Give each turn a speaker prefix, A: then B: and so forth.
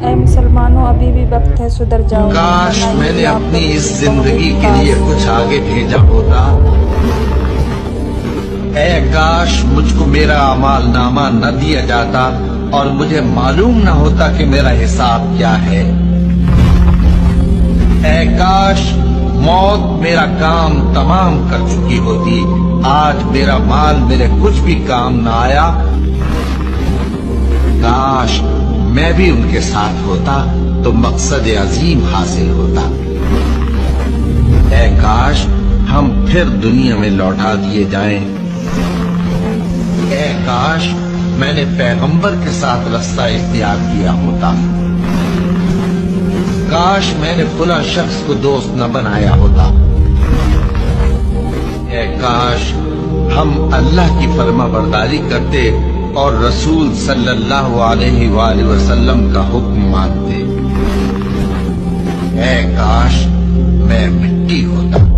A: اے مسلمانوں ابھی بھی وقت ہے سدھر جاؤ
B: کاش
A: ورنہ
B: میں نے
A: یہ
B: اپنی
A: آپ
B: اس
A: کو
B: زندگی کے
A: بہت
B: لیے کچھ آگے بھیجا ہوتا۔ اے کاش مجھ کو میرا اعمال نامہ نہ دیا جاتا اور مجھے معلوم نہ ہوتا کہ میرا حساب کیا ہے۔ اے کاش موت میرا کام تمام کر چکی ہوتی، آج میرا مال میرے کچھ بھی کام نہ آیا۔ کاش میں بھی ان کے ساتھ ہوتا تو مقصد عظیم حاصل ہوتا۔ اے کاش ہم پھر دنیا میں لوٹا دیے جائیں۔ اے کاش میں نے پیغمبر کے ساتھ رستہ اختیار کیا ہوتا۔ کاش میں نے فلاں شخص کو دوست نہ بنایا ہوتا۔ اے کاش ہم اللہ کی فرما برداری کرتے اور رسول صلی اللہ علیہ وآلہ وسلم کا حکم مانتے۔ اے کاش میں مٹی ہوتا۔